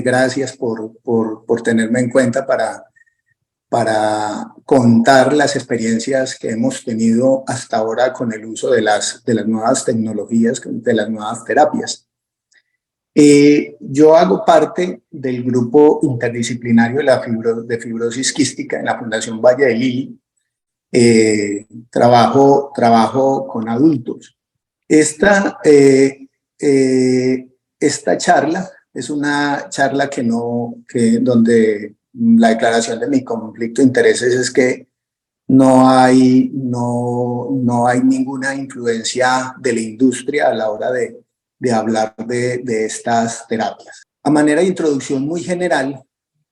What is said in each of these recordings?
Gracias por tenerme en cuenta para contar las experiencias que hemos tenido hasta ahora con el uso de las nuevas tecnologías, de las nuevas terapias. Yo hago parte del grupo interdisciplinario de fibrosis quística en la Fundación Valle de Lili. Trabajo con adultos. Esta charla es una charla donde la declaración de mi conflicto de intereses es que no hay ninguna influencia de la industria a la hora de hablar de estas terapias. A manera de introducción muy general,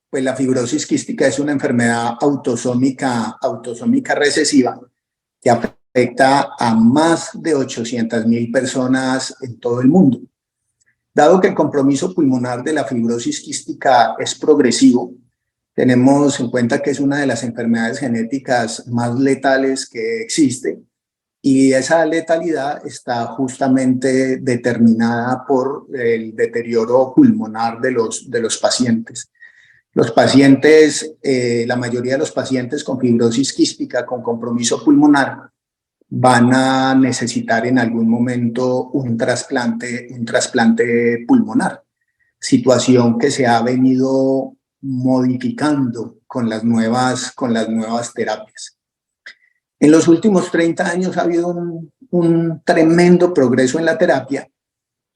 pues la fibrosis quística es una enfermedad autosómica recesiva que afecta a más de 800,000 personas en todo el mundo. Dado que el compromiso pulmonar de la fibrosis quística es progresivo, tenemos en cuenta que es una de las enfermedades genéticas más letales que existe, y esa letalidad está justamente determinada por el deterioro pulmonar de los pacientes. Los pacientes, la mayoría de los pacientes con fibrosis quística con compromiso pulmonar van a necesitar en algún momento un trasplante pulmonar, situación que se ha venido modificando con las nuevas terapias. En los últimos 30 años ha habido un tremendo progreso en la terapia,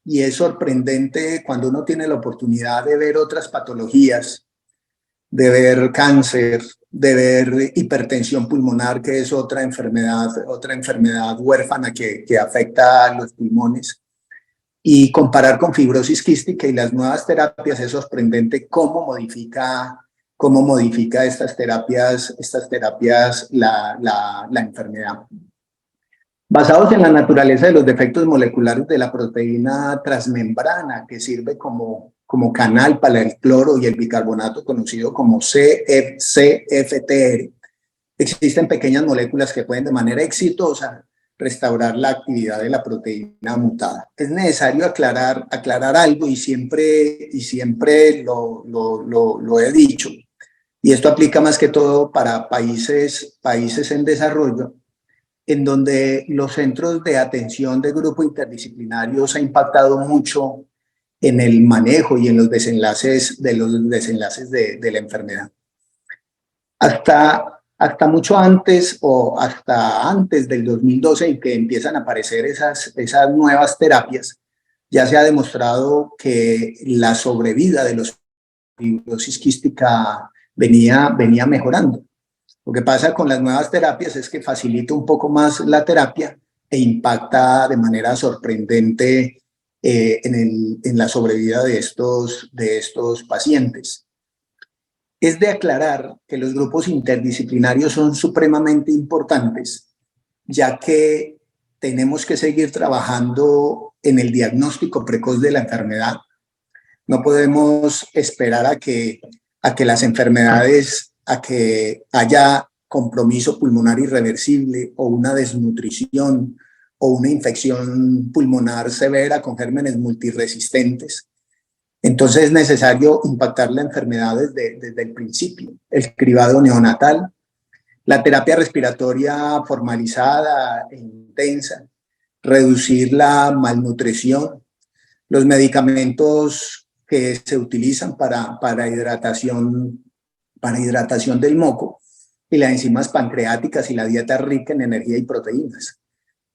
y es sorprendente cuando uno tiene la oportunidad de ver otras patologías, de ver cáncer, de ver hipertensión pulmonar, que es otra enfermedad huérfana que afecta a los pulmones, y comparar con fibrosis quística y las nuevas terapias. Es sorprendente cómo modifica estas terapias la enfermedad. Basados en la naturaleza de los defectos moleculares de la proteína transmembrana, que sirve como canal para el cloro y el bicarbonato, conocido como CFTR, existen pequeñas moléculas que pueden de manera exitosa restaurar la actividad de la proteína mutada. Es necesario aclarar algo, y siempre lo he dicho, y esto aplica más que todo para países en desarrollo, en donde los centros de atención de grupos interdisciplinarios ha impactado mucho en el manejo y en los desenlaces de la enfermedad. Hasta mucho antes, o hasta antes del 2012, en que empiezan a aparecer esas nuevas terapias, ya se ha demostrado que la sobrevida de los fibrosis quística venía mejorando. Lo que pasa con las nuevas terapias es que facilita un poco más la terapia e impacta de manera sorprendente en la sobrevida de estos pacientes. Es de aclarar que los grupos interdisciplinarios son supremamente importantes, ya que tenemos que seguir trabajando en el diagnóstico precoz de la enfermedad. No podemos esperar a que haya compromiso pulmonar irreversible, o una desnutrición, o una infección pulmonar severa con gérmenes multiresistentes. Entonces es necesario impactar la enfermedad desde el principio. El cribado neonatal, la terapia respiratoria formalizada e intensa, reducir la malnutrición, los medicamentos que se utilizan para hidratación del moco, y las enzimas pancreáticas, y la dieta rica en energía y proteínas.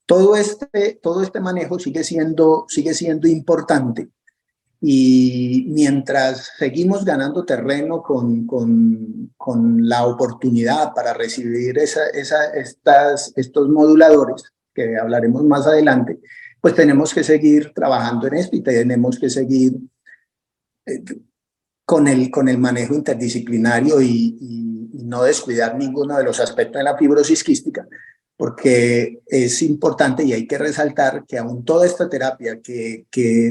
Todo este manejo sigue siendo importante, y mientras seguimos ganando terreno con la oportunidad para recibir estos moduladores, que hablaremos más adelante, pues tenemos que seguir trabajando en esto, y tenemos que seguir con el manejo interdisciplinario, y no descuidar ninguno de los aspectos de la fibrosis quística, porque es importante, y hay que resaltar que aún toda esta terapia que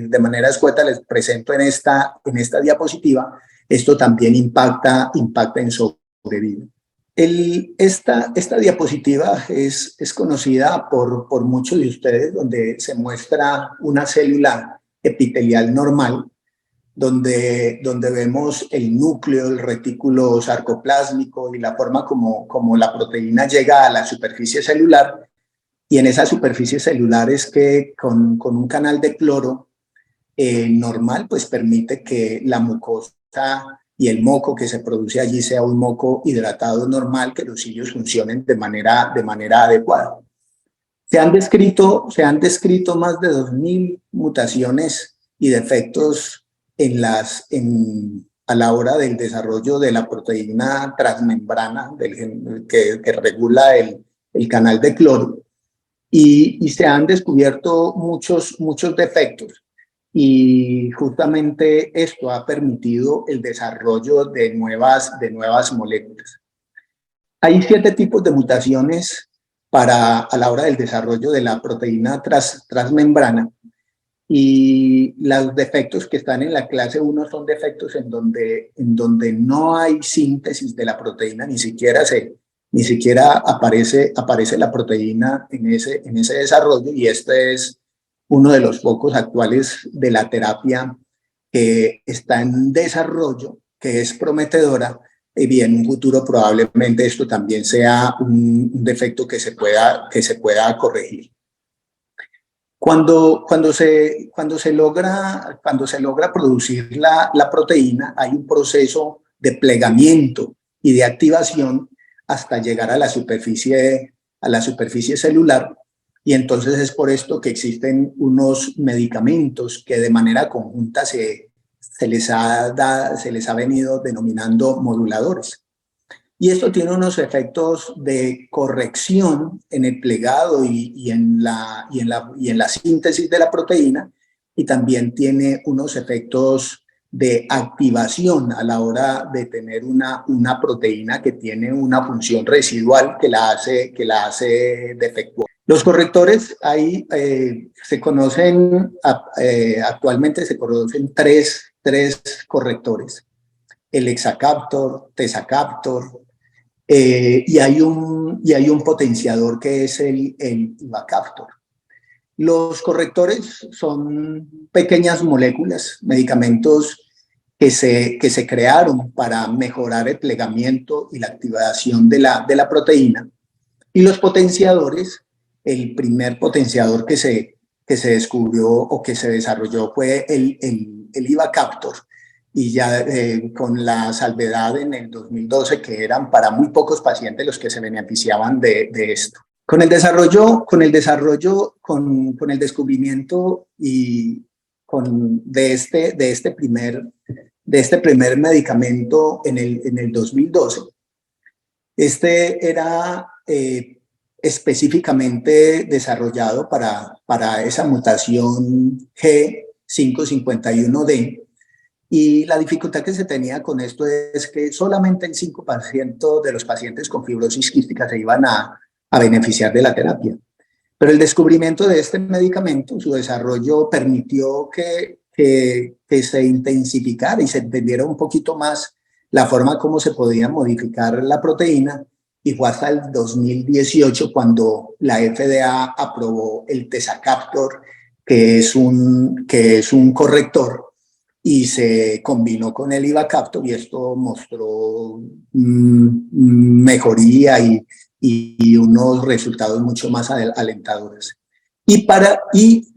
de manera escueta les presento en esta diapositiva, esto también impacta en sobrevida. Esta diapositiva es conocida por muchos de ustedes, donde se muestra una célula epitelial normal, donde vemos el núcleo, el retículo sarcoplásmico y la forma como la proteína llega a la superficie celular. Y en esa superficie celular es que con un canal de cloro normal, pues permite que la mucosa y el moco que se produce allí sea un moco hidratado normal, que los cilios funcionen de manera adecuada. Se han descrito más de 2000 mutaciones y defectos a la hora del desarrollo de la proteína transmembrana que regula el canal de cloro, y se han descubierto muchos defectos, y justamente esto ha permitido el desarrollo de nuevas moléculas. Hay 7 tipos de mutaciones a la hora del desarrollo de la proteína transmembrana, y los defectos que están en la clase 1 son defectos en donde no hay síntesis de la proteína, ni siquiera aparece la proteína en ese desarrollo, y este es uno de los focos actuales de la terapia que está en desarrollo, que es prometedora, y en un futuro probablemente esto también sea un defecto que se pueda corregir. Cuando se logra producir la proteína, hay un proceso de plegamiento y de activación hasta llegar a la superficie celular, y entonces es por esto que existen unos medicamentos que de manera conjunta se les ha venido denominando moduladores. Y esto tiene unos efectos de corrección en el plegado y en la síntesis de la proteína, y también tiene unos efectos de activación a la hora de tener una proteína que tiene una función residual que la hace defectuosa. Los correctores, actualmente se conocen tres correctores: el Hexacaptor, Tezacaptor, y hay un potenciador que es el Ivacaptor. Los correctores son pequeñas moléculas, medicamentos que se crearon para mejorar el plegamiento y la activación de la proteína. Y los potenciadores, el primer potenciador que se descubrió o que se desarrolló fue el Ivacaptor, y ya con la salvedad en el 2012 que eran para muy pocos pacientes los que se beneficiaban de esto. Con el descubrimiento de este primer medicamento en el 2012, este era específicamente desarrollado para esa mutación G551D, y la dificultad que se tenía con esto es que solamente el 5% de los pacientes con fibrosis quística se iban a beneficiar de la terapia. Pero el descubrimiento de este medicamento, su desarrollo, permitió que se intensificara y se entendiera un poquito más la forma como se podía modificar la proteína, y fue hasta el 2018 cuando la FDA aprobó el Tezacaptor, que es un corrector, y se combinó con el Ivacaptor, y esto mostró mejoría y unos resultados mucho más alentadores. Y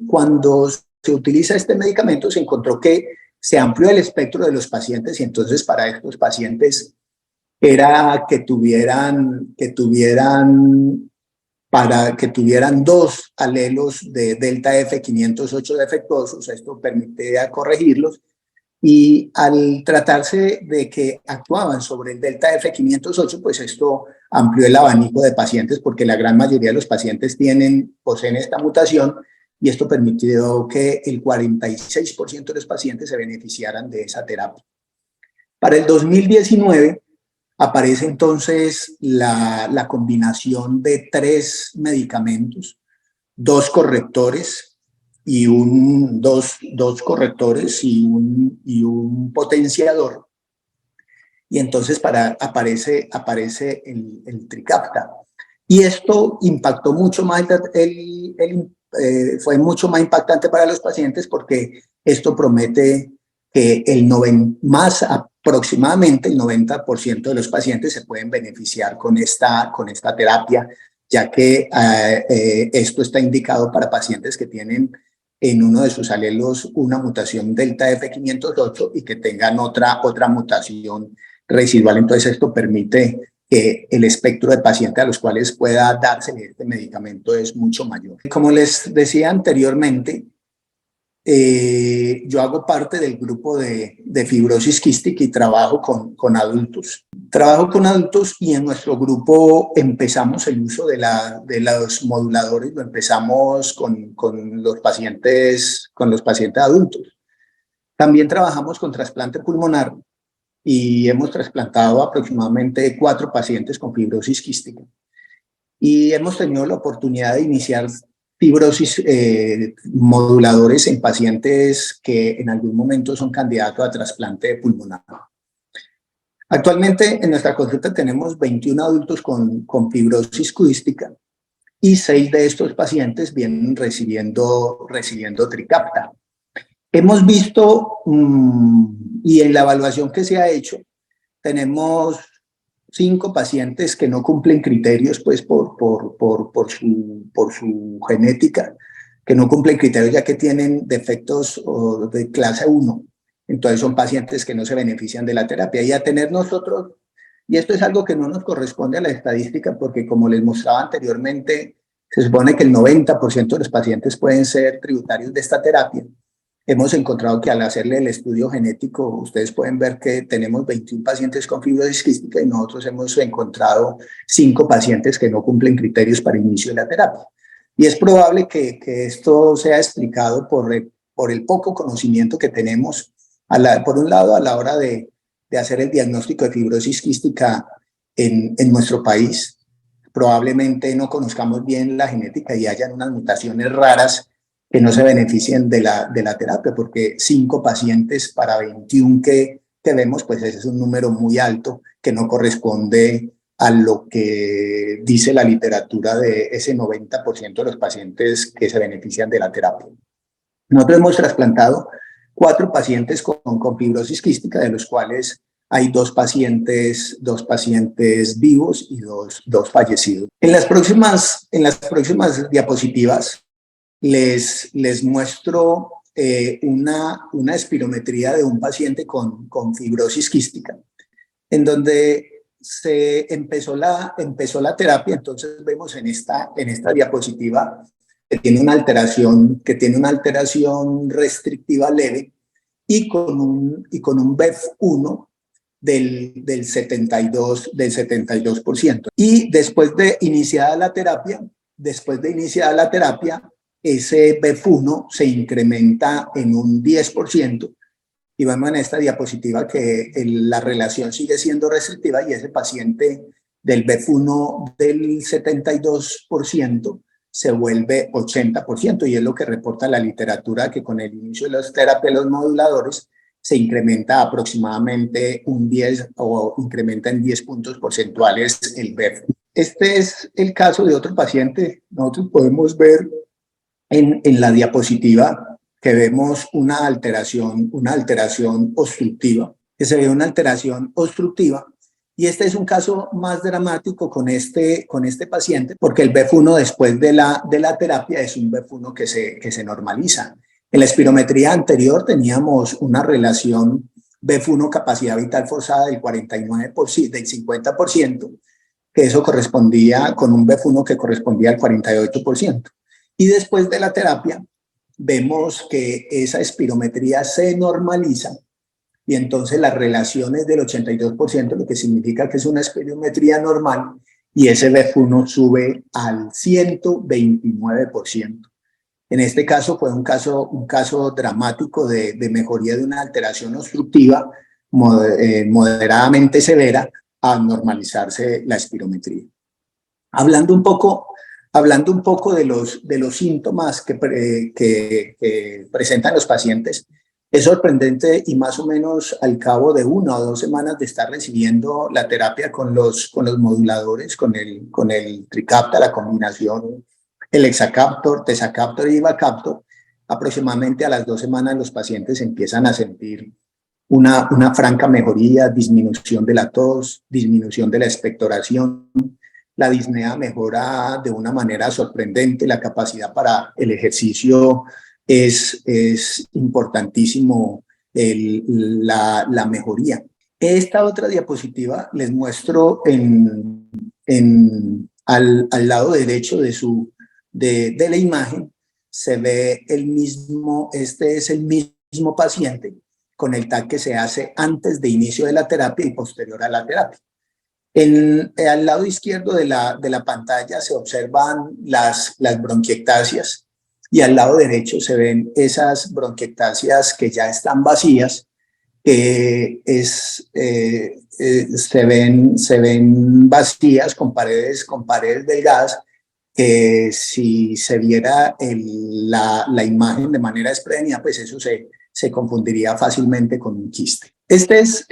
cuando se utiliza este medicamento, se encontró que se amplió el espectro de los pacientes, y entonces para estos pacientes era que tuvieran 2 alelos de delta F508 defectuosos. Esto permitía corregirlos, y al tratarse de que actuaban sobre el delta F508, pues esto amplió el abanico de pacientes, porque la gran mayoría de los pacientes poseen esta mutación, y esto permitió que el 46% de los pacientes se beneficiaran de esa terapia. Para el 2019 aparece entonces la combinación de 3 medicamentos, 2 correctores y dos correctores y un potenciador, y entonces aparece el Trikafta. Y esto impactó mucho más, fue mucho más impactante para los pacientes, porque esto promete que aproximadamente el 90% de los pacientes se pueden beneficiar con esta terapia, ya que esto está indicado para pacientes que tienen en uno de sus alelos una mutación delta F508 y que tengan otra mutación residual. Entonces esto permite que el espectro de pacientes a los cuales pueda darse este medicamento es mucho mayor. Como les decía anteriormente, yo hago parte del grupo de fibrosis quística y trabajo con adultos. Trabajo con adultos y en nuestro grupo empezamos el uso de los moduladores, lo empezamos con los pacientes adultos. También trabajamos con trasplante pulmonar y hemos trasplantado aproximadamente 4 pacientes con fibrosis quística. Y hemos tenido la oportunidad de iniciar fibrosis moduladores en pacientes que en algún momento son candidatos a trasplante pulmonar. Actualmente en nuestra consulta tenemos 21 adultos con fibrosis quística y 6 de estos pacientes vienen recibiendo Trikafta. Hemos visto, y en la evaluación que se ha hecho, tenemos 5 pacientes que no cumplen criterios pues, por su genética, que no cumplen criterios ya que tienen defectos de clase 1. Entonces son pacientes que no se benefician de la terapia. Y a tener nosotros, y esto es algo que no nos corresponde a la estadística, porque como les mostraba anteriormente, se supone que el 90% de los pacientes pueden ser tributarios de esta terapia. Hemos encontrado que al hacerle el estudio genético, ustedes pueden ver que tenemos 21 pacientes con fibrosis quística y nosotros hemos encontrado 5 pacientes que no cumplen criterios para inicio de la terapia. Y es probable que esto sea explicado por el poco conocimiento que tenemos, por un lado, a la hora de hacer el diagnóstico de fibrosis quística en nuestro país. Probablemente no conozcamos bien la genética y hayan unas mutaciones raras que no se beneficien de la terapia, porque 5 pacientes para 21 que vemos, pues ese es un número muy alto que no corresponde a lo que dice la literatura de ese 90% de los pacientes que se benefician de la terapia. Nosotros hemos trasplantado 4 pacientes con fibrosis quística, de los cuales hay 2 pacientes vivos y dos fallecidos. En las próximas diapositivas les muestro una espirometría de un paciente con fibrosis quística, en donde se empezó la terapia. Entonces vemos en esta diapositiva que tiene una alteración restrictiva leve y con un BEF1 del 72%. Y después de iniciada la terapia, ese BEF1 se incrementa en un 10%, y vemos en esta diapositiva que la relación sigue siendo restrictiva y ese paciente del BEF1 del 72% se vuelve 80%, y es lo que reporta la literatura, que con el inicio de las terapias, los moduladores, se incrementa aproximadamente incrementa en 10 puntos porcentuales el BEF. Este es el caso de otro paciente. Nosotros podemos ver en la diapositiva que vemos una alteración obstructiva, que se ve una alteración obstructiva, y este es un caso más dramático con este paciente, porque el BEF1 después de la terapia es un BEF1 que se normaliza. En la espirometría anterior teníamos una relación BEF1 capacidad vital forzada del 49%, del 50%, que eso correspondía con un BEF1 que correspondía al 48%. Y después de la terapia vemos que esa espirometría se normaliza y entonces la relación es del 82%, lo que significa que es una espirometría normal, y ese BEF1 sube al 129%. En este caso fue un caso dramático de mejoría de una alteración obstructiva moderadamente severa a normalizarse la espirometría. Hablando un poco de los síntomas que presentan los pacientes, es sorprendente, y más o menos al cabo de 1 o 2 semanas de estar recibiendo la terapia con los moduladores, con el Trikafta, la combinación, el Hexacaptor, Tezacaptor y Ivacaptor, aproximadamente a las 2 semanas los pacientes empiezan a sentir una franca mejoría, disminución de la tos, disminución de la expectoración. La disnea mejora de una manera sorprendente, la capacidad para el ejercicio es importantísimo, la mejoría. Esta otra diapositiva les muestro al lado derecho de la imagen, se ve este es el mismo paciente con el TAC que se hace antes de inicio de la terapia y posterior a la terapia. Al lado izquierdo de la pantalla se observan las bronquiectasias y al lado derecho se ven esas bronquiectasias que ya están vacías, que se ven vacías con paredes delgadas, que si se viera la imagen de manera desprevenida, pues eso se confundiría fácilmente con un quiste. Este es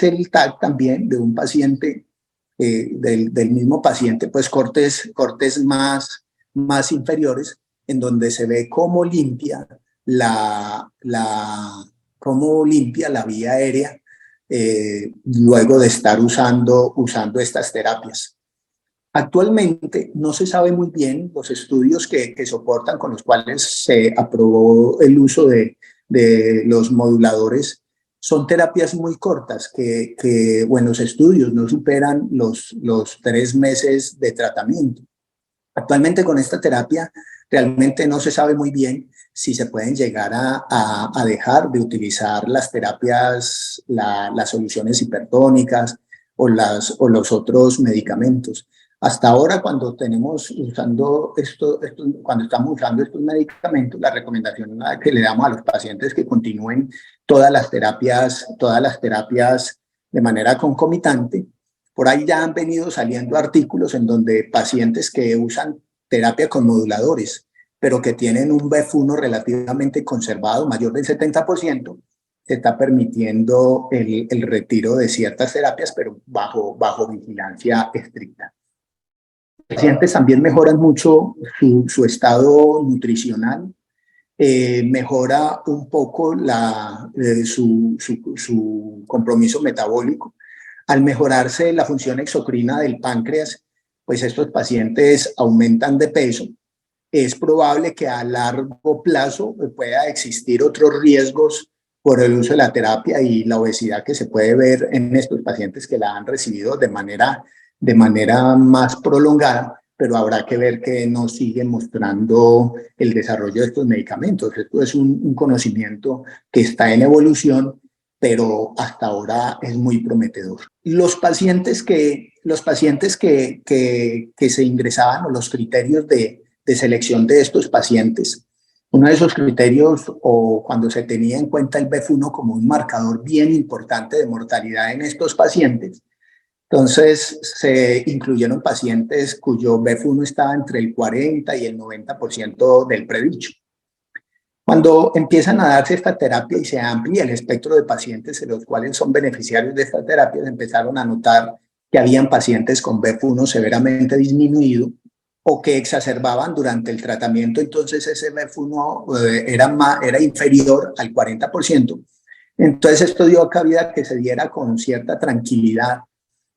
el TAC también de un paciente, del mismo paciente, pues cortes más inferiores, en donde se ve cómo limpia cómo limpia la vía aérea luego de estar usando estas terapias. Actualmente no se sabe muy bien los estudios que soportan, con los cuales se aprobó el uso de los moduladores. Son terapias muy cortas que buenos estudios no superan los 3 meses de tratamiento. Actualmente con esta terapia realmente no se sabe muy bien si se pueden llegar a dejar de utilizar las terapias, las soluciones hipertónicas o los otros medicamentos. Hasta ahora, cuando estamos usando estos medicamentos, la recomendación que le damos a los pacientes es que continúen todas las terapias de manera concomitante. Por ahí ya han venido saliendo artículos en donde pacientes que usan terapia con moduladores, pero que tienen un BEF1 relativamente conservado, mayor del 70%, se está permitiendo el retiro de ciertas terapias, pero bajo vigilancia estricta. Los pacientes también mejoran mucho su estado nutricional, mejora un poco su compromiso metabólico. Al mejorarse la función exocrina del páncreas, pues estos pacientes aumentan de peso. Es probable que a largo plazo pueda existir otros riesgos por el uso de la terapia y la obesidad que se puede ver en estos pacientes que la han recibido de manera más prolongada, pero habrá que ver que nos sigue mostrando el desarrollo de estos medicamentos. Esto es un conocimiento que está en evolución, pero hasta ahora es muy prometedor. Los pacientes que se ingresaban, o los criterios de selección de estos pacientes, uno de esos criterios, o cuando se tenía en cuenta el BEF1 como un marcador bien importante de mortalidad en estos pacientes, entonces se incluyeron pacientes cuyo BEF1 estaba entre el 40 y el 90% del predicho. Cuando empiezan a darse esta terapia y se amplía el espectro de pacientes en los cuales son beneficiarios de esta terapia, se empezaron a notar que habían pacientes con BEF1 severamente disminuido o que exacerbaban durante el tratamiento. Entonces ese BEF1 era inferior al 40%. Entonces esto dio cabida a que se diera con cierta tranquilidad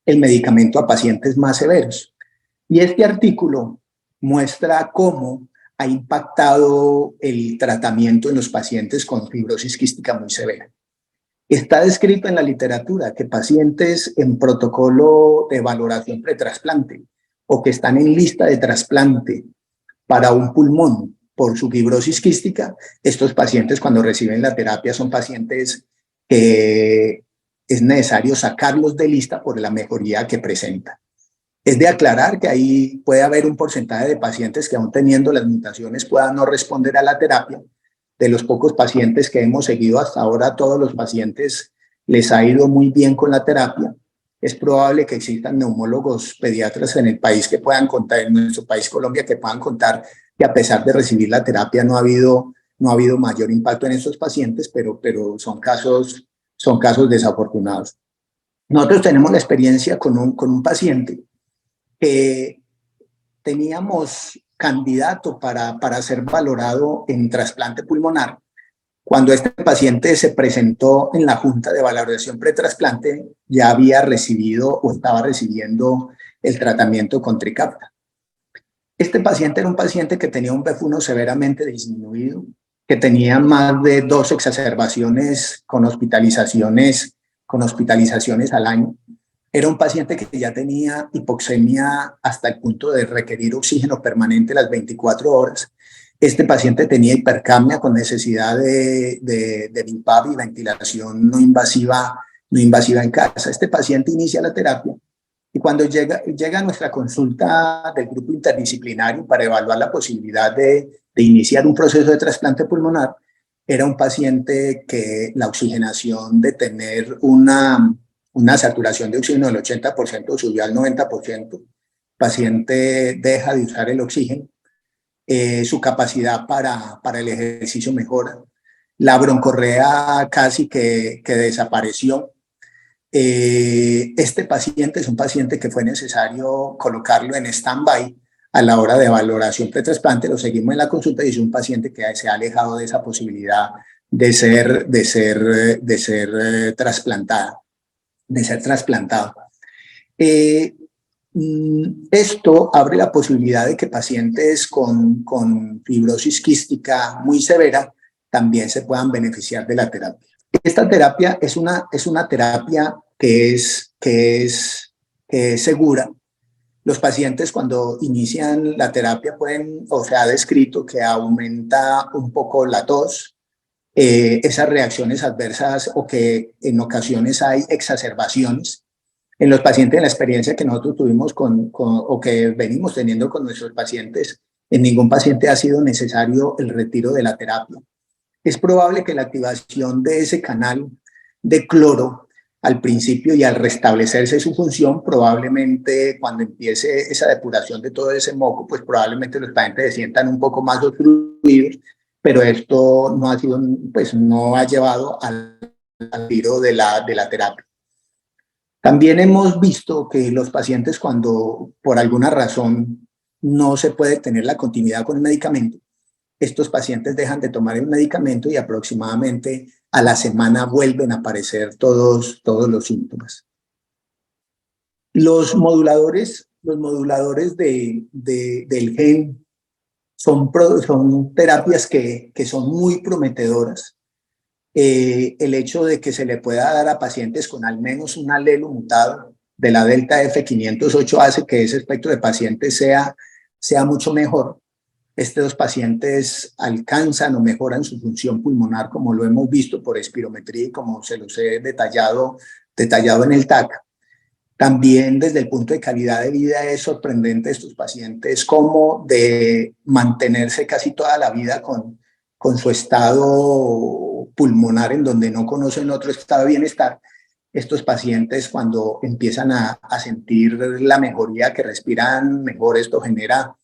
el medicamento a pacientes más severos. Y este artículo muestra cómo ha impactado el tratamiento en los pacientes con fibrosis quística muy severa. Está descrito en la literatura que pacientes en protocolo de valoración pretrasplante o que están en lista de trasplante para un pulmón por su fibrosis quística, estos pacientes cuando reciben la terapia son pacientes que es necesario sacarlos de lista por la mejoría que presentan. Es de aclarar que ahí puede haber un porcentaje de pacientes que aún teniendo las mutaciones puedan no responder a la terapia. De los pocos pacientes que hemos seguido hasta ahora, a todos los pacientes les ha ido muy bien con la terapia. Es probable que existan neumólogos pediatras en el país que puedan contar, en nuestro país Colombia, que puedan contar que a pesar de recibir la terapia no ha habido mayor impacto en estos pacientes, pero son casos desafortunados. Nosotros tenemos la experiencia con un paciente que teníamos candidato para ser valorado en trasplante pulmonar, Cuando este paciente se presentó en la Junta de Valoración Pretrasplante, ya había recibido o estaba recibiendo el tratamiento con Trikafta. Este paciente era un paciente que tenía un BEF1 severamente disminuido, que tenía más de 2 exacerbaciones con hospitalizaciones al año. Era un paciente que ya tenía hipoxemia hasta el punto de requerir oxígeno permanente las 24 horas. Este paciente tenía hipercapnia con necesidad de BiPAP y ventilación no invasiva en casa. Este paciente inicia la terapia y cuando llega a nuestra consulta del grupo interdisciplinario para evaluar la posibilidad de iniciar un proceso de trasplante pulmonar, era un paciente que la oxigenación de tener una saturación de oxígeno del 80% subió al 90%. El paciente deja de usar el oxígeno. Su capacidad para el ejercicio mejora. La broncorrea casi que desapareció. Este paciente es un paciente que fue necesario colocarlo en stand-by a la hora de valoración pretrasplante. Lo seguimos en la consulta y es un paciente que se ha alejado de esa posibilidad de ser trasplantado. Esto abre la posibilidad de que pacientes con fibrosis quística muy severa también se puedan beneficiar de la terapia. Esta terapia es una terapia que es segura. Los pacientes cuando inician la terapia se ha descrito que aumenta un poco la tos, esas reacciones adversas o que en ocasiones hay exacerbaciones. En los pacientes, en la experiencia que nosotros tuvimos o que venimos teniendo con nuestros pacientes, en ningún paciente ha sido necesario el retiro de la terapia. Es probable que la activación de ese canal de cloro al principio y al restablecerse su función, probablemente cuando empiece esa depuración de todo ese moco, pues probablemente los pacientes se sientan un poco más obstruidos, pero esto no ha sido, pues no ha llevado al retiro de la terapia. También hemos visto que los pacientes cuando por alguna razón no se puede tener la continuidad con el medicamento, estos pacientes dejan de tomar el medicamento y aproximadamente a la semana vuelven a aparecer todos los síntomas. Los moduladores del gen son terapias que son muy prometedoras. El hecho de que se le pueda dar a pacientes con al menos un alelo mutado de la delta F508 hace que ese espectro de pacientes sea mucho mejor. Estos pacientes alcanzan o mejoran su función pulmonar, como lo hemos visto por espirometría y como se los he detallado en el TAC. También desde el punto de calidad de vida es sorprendente estos pacientes como de mantenerse casi toda la vida con su estado pulmonar en donde no conocen otro estado de bienestar. Estos pacientes cuando empiezan a sentir la mejoría, que respiran mejor, esto genera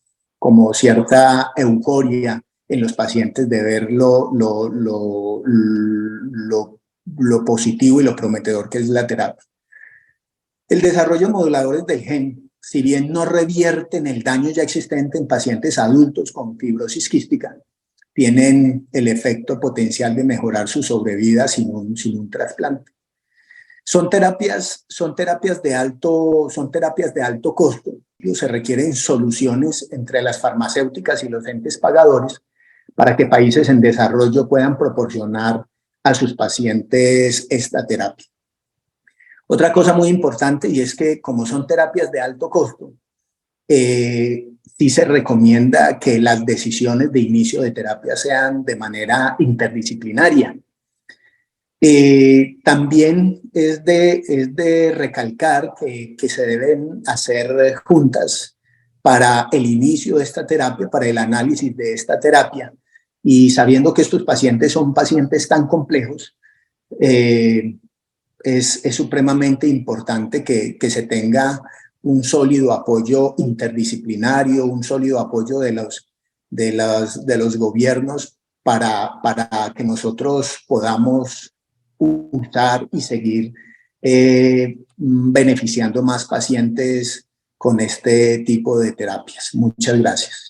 como cierta euforia en los pacientes de ver lo positivo y lo prometedor que es la terapia. El desarrollo de moduladores del gen, si bien no revierten el daño ya existente en pacientes adultos con fibrosis quística, tienen el efecto potencial de mejorar su sobrevida sin un trasplante. Son terapias de alto costo. Se requieren soluciones entre las farmacéuticas y los entes pagadores para que países en desarrollo puedan proporcionar a sus pacientes esta terapia. Otra cosa muy importante y es que como son terapias de alto costo, sí se recomienda que las decisiones de inicio de terapia sean de manera interdisciplinaria. También es de recalcar que se deben hacer juntas para el inicio de esta terapia, para el análisis de esta terapia, y sabiendo que estos pacientes son pacientes tan complejos, es supremamente importante que se tenga un sólido apoyo interdisciplinario, un sólido apoyo de los gobiernos para que nosotros podamos usar y seguir beneficiando más pacientes con este tipo de terapias. Muchas gracias.